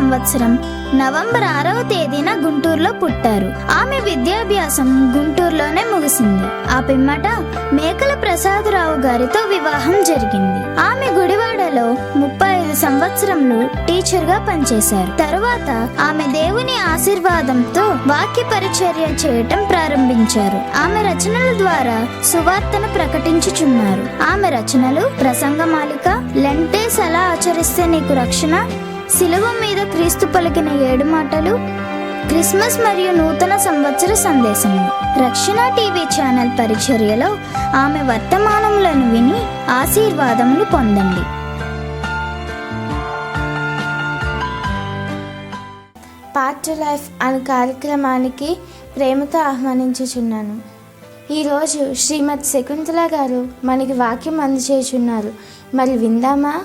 సంవత్సరం నవంబర్ 6వ తేదీన గుంటూరులో పుట్టారు. ఆమె విద్యాభ్యాసం గుంటూరులోనే ముగిసింది. ఆ పిమ్మట మేకల ప్రసాదరావు గారితో వివాహం జరిగింది. ఆమె గుడివాడలో 35 సంవత్సరములు టీచర్ గా పనిచేశారు. తరువాత ఆమె దేవుని ఆశీర్వాదంతో వాక్య పరిచర్య చేయటం ప్రారంభించారు. ఆమె రచనల ద్వారా సువార్తను ప్రకటించుచున్నారు. ఆమె రచనలు ప్రసంగమాలిక, లెంటేస్ ఎలా ఆచరిస్తే నీకు రక్షణ, శిలువ మీద క్రీస్తు పలికిన 7 మాటలు, క్రిస్మస్ మరియు నూతన సంవత్సర సందేశము. రక్షణ టీవీ ఛానల్ పరిచర్యలో ఆమె వర్తమానములను విని ఆశీర్వాదములు పొందండి. పార్ట్ టు లైఫ్ అనే కార్యక్రమానికి ప్రేమతో ఆహ్వానించుచున్నాను. ఈరోజు శ్రీమతి శకుంతల గారు మనకి వాక్యం అందజేయుచున్నారు. మరి విందామా?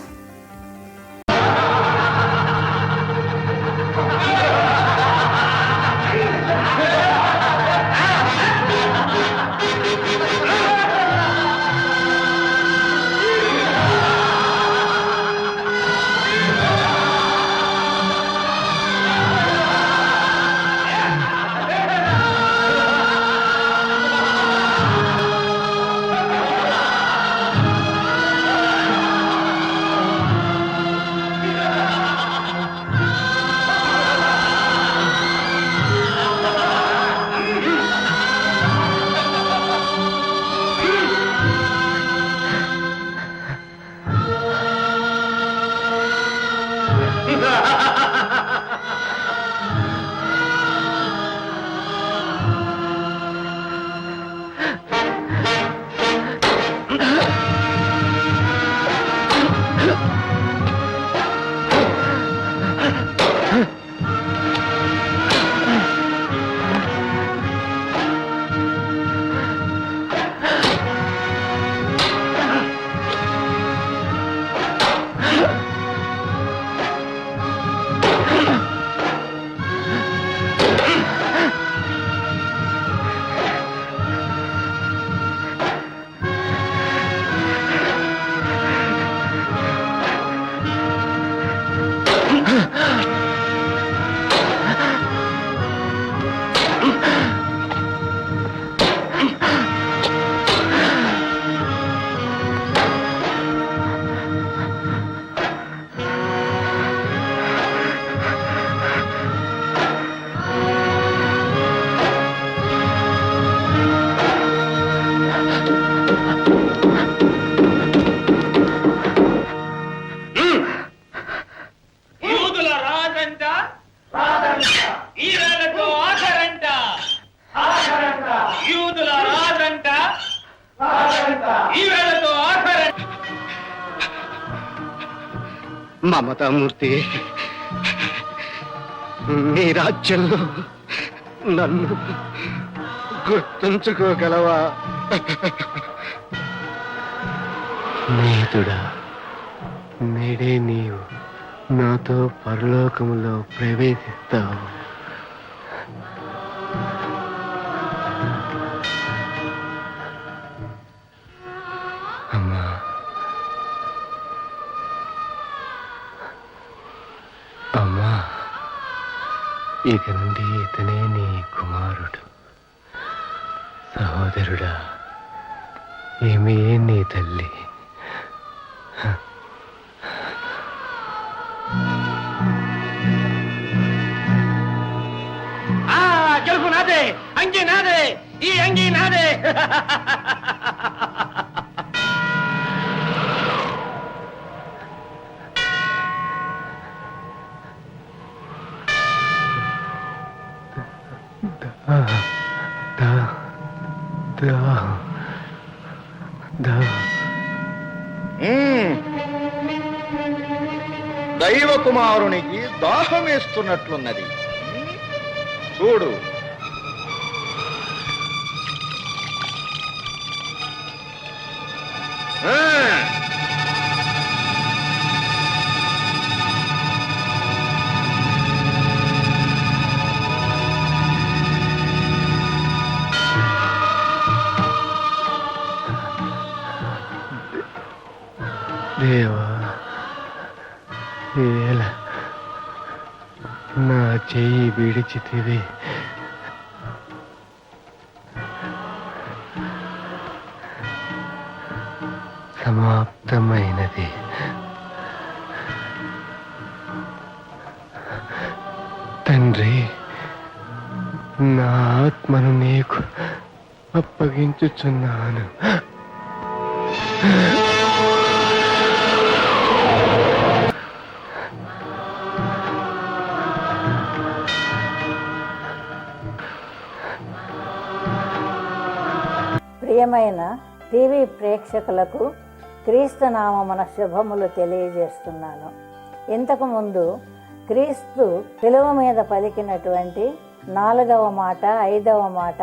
మమతామూర్తి, నీ రాజ్యంలో నన్ను గుర్తుంచుకోగలవా? నీతుడా, నేడే నీవు నాతో పరలోకములో ప్రవేశిస్తావు. అమ్మా, అమ్మా, ఇక నుండి ఇతనే నీ కుమారుడు. సహోదరుడా, ఏమి నీ తల్లి. గెలుపు నాదే, అంగి నాదే, ఈ అంగి నాదే. దైవ కుమారునికి దాహం వేస్తున్నట్లున్నది. చూడు. దేవా, నా చెయ్యి విడిచితివి. సమాప్తమైనది. తండ్రి, నా ఆత్మను నీకు అప్పగించుచున్నాను. ప్రియమైన టీవీ ప్రేక్షకులకు క్రీస్తు నామమున శుభములు తెలియజేస్తున్నాను. ఇంతకుముందు క్రీస్తు శిలువ మీద పలికినటువంటి 4వ మాట, 5వ మాట,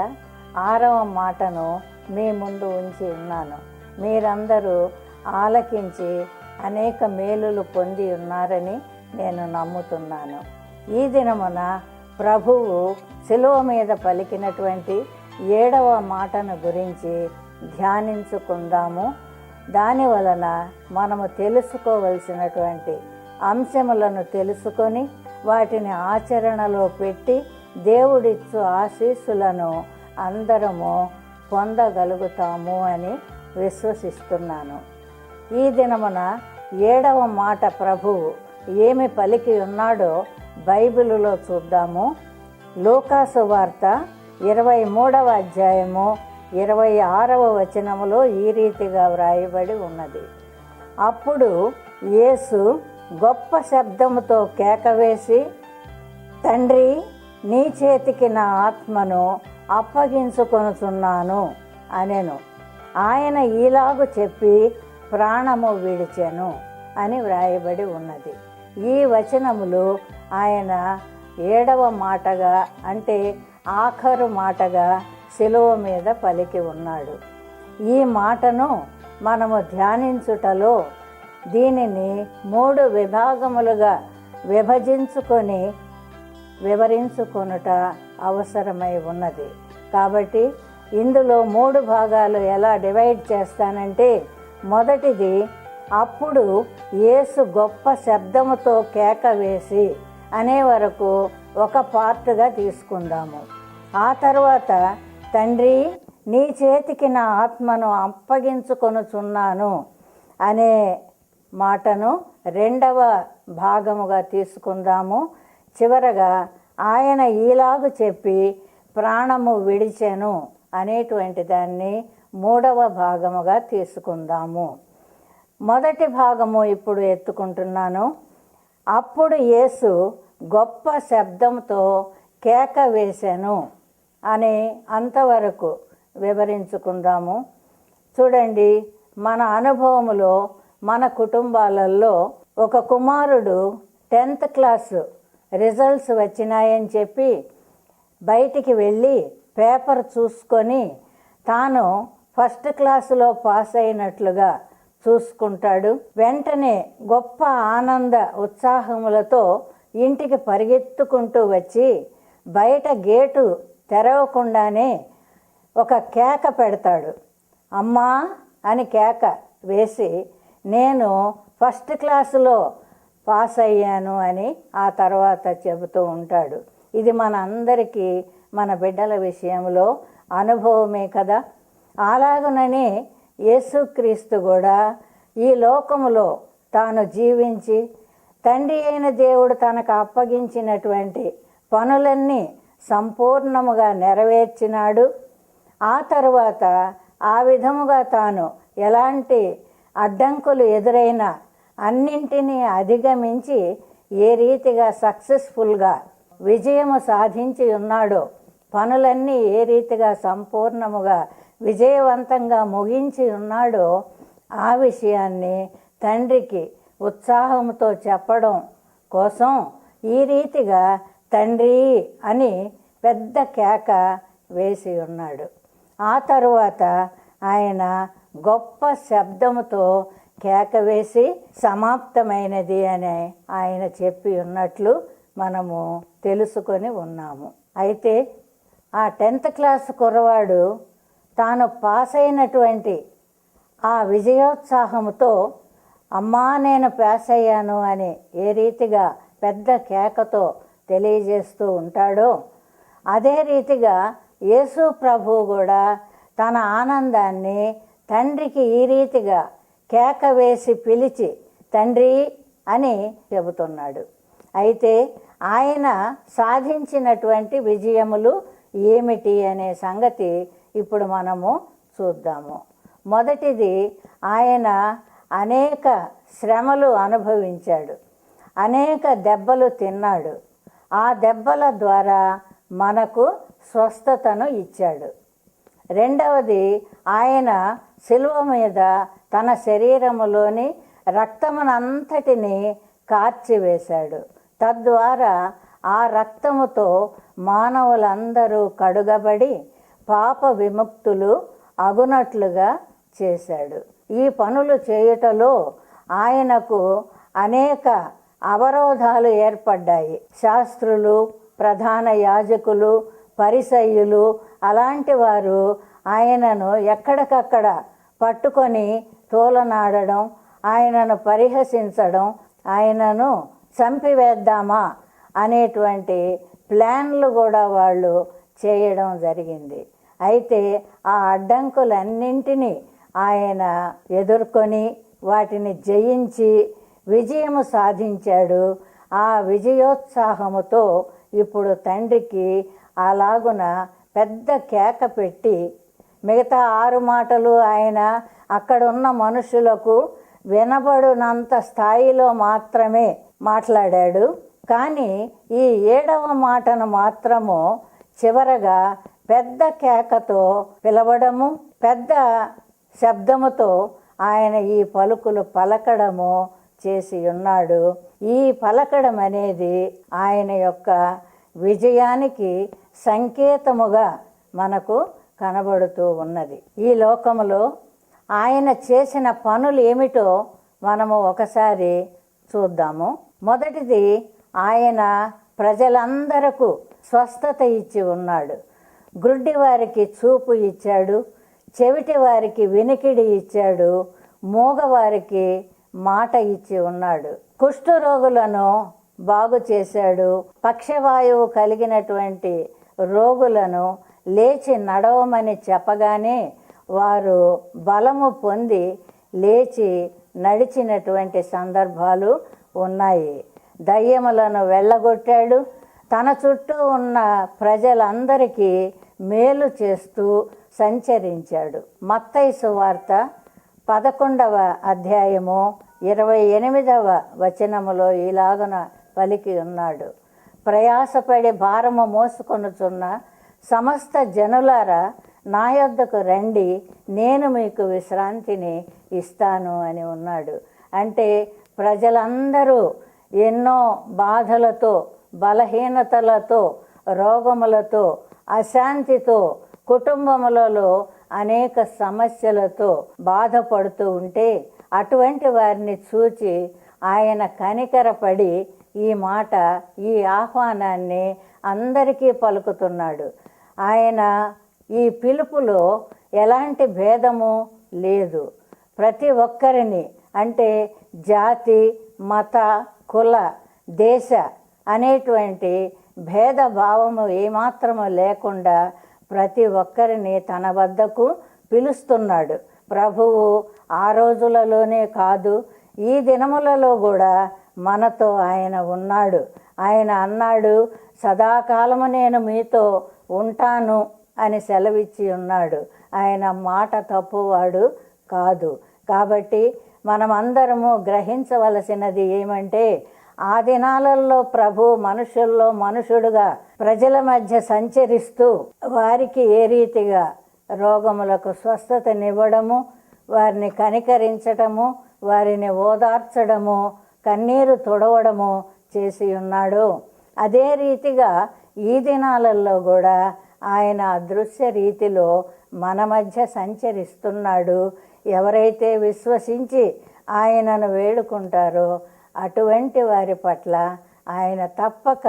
6వ మాటను మీ ముందు ఉంచి ఉన్నాను. మీరందరూ ఆలకించి అనేక మేలులు పొంది ఉన్నారని నేను నమ్ముతున్నాను. ఈ దినమున ప్రభువు శిలువ మీద పలికినటువంటి 7వ మాటను గురించి ధ్యానించుకుందాము. దాని వలన మనము తెలుసుకోవలసినటువంటి అంశములను తెలుసుకొని వాటిని ఆచరణలో పెట్టి దేవుడిచ్చు ఆశీస్సులను అందరము పొందగలుగుతాము అని విశ్వసిస్తున్నాను. ఈ దినమున 7వ మాట ప్రభువు ఏమి పలికి ఉన్నాడో బైబిలులో చూద్దాము. లూకాసు వార్త 23వ అధ్యాయము 26వ వచనములో ఈ రీతిగా వ్రాయబడి ఉన్నది. అప్పుడు యేసు గొప్ప శబ్దముతో కేకవేసి, తండ్రి, నీ చేతికి నా ఆత్మను అప్పగించుకొనుచున్నాను అనెను. ఆయన ఈలాగు చెప్పి ప్రాణము విడిచెను అని వ్రాయబడి ఉన్నది. ఈ వచనములు ఆయన 7వ మాటగా, అంటే ఆఖరు మాటగా శిలువ మీద పలికి ఉన్నాడు. ఈ మాటను మనము ధ్యానించుటలో దీనిని 3 విభాగములుగా విభజించుకొని వివరించుకొనుట అవసరమై ఉన్నది. కాబట్టి ఇందులో 3 భాగాలు ఎలా డివైడ్ చేస్తానంటే, మొదటిది అప్పుడు యేసు గొప్ప శబ్దముతో కేక వేసి అనే వరకు ఒక పార్ట్గా తీసుకుందాము. ఆ తర్వాత తండ్రి, నీ చేతికి నా ఆత్మను అప్పగించుకొనుచున్నాను అనే మాటను 2వ భాగముగా తీసుకుందాము. చివరగా ఆయన ఈలాగు చెప్పి ప్రాణము విడిచెను అనేటువంటి దాన్ని 3వ భాగముగా తీసుకుందాము. మొదటి భాగము ఇప్పుడు ఎత్తుకుంటున్నాను. అప్పుడు యేసు గొప్ప శబ్దంతో కేక వేసెను అనే అంతవరకు వివరించుకుందాము. చూడండి, మన అనుభవములో మన కుటుంబాలలో ఒక కుమారుడు 10th క్లాసు రిజల్ట్స్ వచ్చినాయని చెప్పి బయటికి వెళ్ళి పేపర్ చూసుకొని తాను ఫస్ట్ క్లాసులో పాస్ అయినట్లుగా చూసుకుంటాడు. వెంటనే గొప్ప ఆనంద ఉత్సాహములతో ఇంటికి పరిగెత్తుకుంటూ వచ్చి బయట గేటు తెరవకుండానే ఒక కేక పెడతాడు. అమ్మా అని కేక వేసి, నేను ఫస్ట్ క్లాసులో పాస్ అయ్యాను అని ఆ తర్వాత చెబుతూ ఉంటాడు. ఇది మన అందరికీ మన బిడ్డల విషయంలో అనుభవమే కదా. అలాగుననే యేసుక్రీస్తు కూడా ఈ లోకములో తాను జీవించి తండ్రి అయిన దేవుడు తనకు అప్పగించినటువంటి పనులన్నీ సంపూర్ణముగా నెరవేర్చినాడు. ఆ తరువాత ఆ విధముగా తాను ఎలాంటి అడ్డంకులు ఎదురైనా అన్నింటినీ అధిగమించి ఏ రీతిగా సక్సెస్ఫుల్గా విజయము సాధించి ఉన్నాడో, పనులన్నీ ఏ రీతిగా సంపూర్ణముగా విజయవంతంగా ముగించి ఉన్నాడో ఆ విషయాన్ని తండ్రికి ఉత్సాహంతో చెప్పడం కోసం ఈ రీతిగా తండ్రి అని పెద్ద కేక వేసి ఉన్నాడు. ఆ తరువాత ఆయన గొప్ప శబ్దముతో కేక వేసి సమాప్తమైనది అని ఆయన చెప్పి ఉన్నట్లు మనము తెలుసుకొని ఉన్నాము. అయితే ఆ 10th క్లాస్ కుర్రవాడు తాను పాస్ అయినటువంటి ఆ విజయోత్సాహంతో అమ్మా నేను పాస్ అయ్యాను అని ఏ రీతిగా పెద్ద కేకతో తెలియజేస్తూ ఉంటాడో అదే రీతిగా యేసు ప్రభువు కూడా తన ఆనందాన్ని తండ్రికి ఈ రీతిగా కేక వేసి పిలిచి తండ్రి అని చెబుతున్నాడు. అయితే ఆయన సాధించినటువంటి విజయములు ఏమిటి అనే సంగతి ఇప్పుడు మనము చూద్దాము. మొదటిది, ఆయన అనేక శ్రమలు అనుభవించాడు, అనేక దెబ్బలు తిన్నాడు. ఆ దెబ్బల ద్వారా మనకు స్వస్థతను ఇచ్చాడు. రెండవది, ఆయన శిలువ మీద తన శరీరములోని రక్తమునంతటిని కార్చివేశాడు. తద్వారా ఆ రక్తముతో మానవులందరూ కడుగబడి పాప విముక్తులు అగునట్లుగా చేశాడు. ఈ పనులు చేయుటలో ఆయనకు అనేక అవరోధాలు ఏర్పడ్డాయి. శాస్త్రులు, ప్రధాన యాజకులు, పరిసయ్యులు అలాంటి వారు ఆయనను ఎక్కడికక్కడ పట్టుకొని తోలనాడడం, ఆయనను పరిహసించడం, ఆయనను చంపివేద్దామా అనేటువంటి ప్లాన్లు కూడా వాళ్ళు చేయడం జరిగింది. అయితే ఆ అడ్డంకులన్నింటినీ ఆయన ఎదుర్కొని వాటిని జయించి విజయము సాధించాడు. ఆ విజయోత్సాహముతో ఇప్పుడు తండ్రికి అలాగున పెద్ద కేక పెట్టి, మిగతా 6 మాటలు ఆయన అక్కడున్న మనుషులకు వినబడునంత స్థాయిలో మాత్రమే మాట్లాడాడు. కానీ ఈ 7వ మాటను మాత్రము చివరగా పెద్ద కేకతో పిలవడము, పెద్ద శబ్దముతో ఆయన ఈ పలుకులు పలకడము చేసి ఉన్నాడు. ఈ పలకడం అనేది ఆయన యొక్క విజయానికి సంకేతముగా మనకు కనబడుతూ ఉన్నది. ఈ లోకములో ఆయన చేసిన పనులు ఏమిటో మనము ఒకసారి చూద్దాము. మొదటిది, ఆయన ప్రజలందరకు స్వస్థత ఇచ్చి ఉన్నాడు. గ్రుడ్డి వారికి చూపు ఇచ్చాడు, చెవిటి వారికి వినికిడి ఇచ్చాడు, మూగవారికి మాట ఇచ్చి ఉన్నాడు. కుష్ఠరోగులను బాగు చేశాడు. పక్షవాయువు కలిగినటువంటి రోగులను లేచి నడవమని చెప్పగానే వారు బలము పొంది లేచి నడిచినటువంటి సందర్భాలు ఉన్నాయి. దయ్యములను వెళ్ళగొట్టాడు. తన చుట్టూ ఉన్న ప్రజలందరికీ మేలు చేస్తూ సంచరించాడు. మత్తయి సువార్త 11వ అధ్యాయము 28వ వచనములో ఇలాగున పలికి ఉన్నాడు. ప్రయాసపడి భారము మోసుకొనుచున్న సమస్త జనులారా నా యొద్దకు రండి, నేను మీకు విశ్రాంతిని ఇస్తాను అని ఉన్నాడు. అంటే ప్రజలందరూ ఎన్నో బాధలతో, బలహీనతలతో, రోగములతో, అశాంతితో, కుటుంబములలో అనేక సమస్యలతో బాధపడుతూ ఉంటే అటువంటి వారిని చూచి ఆయన కనికరపడి ఈ మాట, ఈ ఆహ్వానాన్ని అందరికీ పలుకుతున్నాడు. ఆయన ఈ పిలుపులో ఎలాంటి భేదము లేదు. ప్రతి ఒక్కరిని, అంటే జాతి, మత, కుల, దేశ అనేటువంటి భేదభావము ఏమాత్రము లేకుండా ప్రతి ఒక్కరిని తన వద్దకు పిలుస్తున్నాడు. ప్రభువు ఆ రోజులలోనే కాదు, ఈ దినములలో కూడా మనతో ఆయన ఉన్నాడు. ఆయన అన్నాడు, సదాకాలము నేను మీతో ఉంటాను అని సెలవిచ్చి ఉన్నాడు. ఆయన మాట తప్పువాడు కాదు. కాబట్టి మనమందరము గ్రహించవలసినది ఏమంటే, ఆ దినాలలో ప్రభు మనుషుల్లో మనుషుడుగా ప్రజల మధ్య సంచరిస్తూ వారికి ఏ రీతిగా రోగములకు స్వస్థతనివ్వడము, వారిని కనికరించటము, వారిని ఓదార్చడము, కన్నీరు తుడవడము చేసి ఉన్నాడు. అదే రీతిగా ఈ దినాలలో కూడా ఆయన అదృశ్య రీతిలో మన మధ్య సంచరిస్తున్నాడు. ఎవరైతే విశ్వసించి ఆయనను వేడుకుంటారో అటువంటి వారి పట్ల ఆయన తప్పక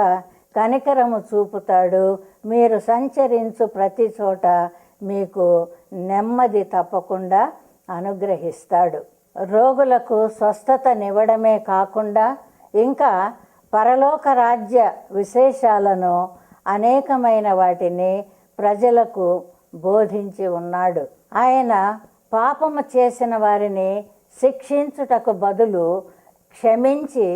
కనికరము చూపుతాడు. మీరు సంచరించు ప్రతి చోట మీకు నెమ్మది తప్పకుండా అనుగ్రహిస్తాడు. రోగులకు స్వస్థతనివ్వడమే కాకుండా ఇంకా పరలోక రాజ్య విశేషాలను అనేకమైన వాటిని ప్రజలకు బోధించి ఉన్నాడు. ఆయన పాపము చేసిన వారిని శిక్షించుటకు బదులు క్షమించి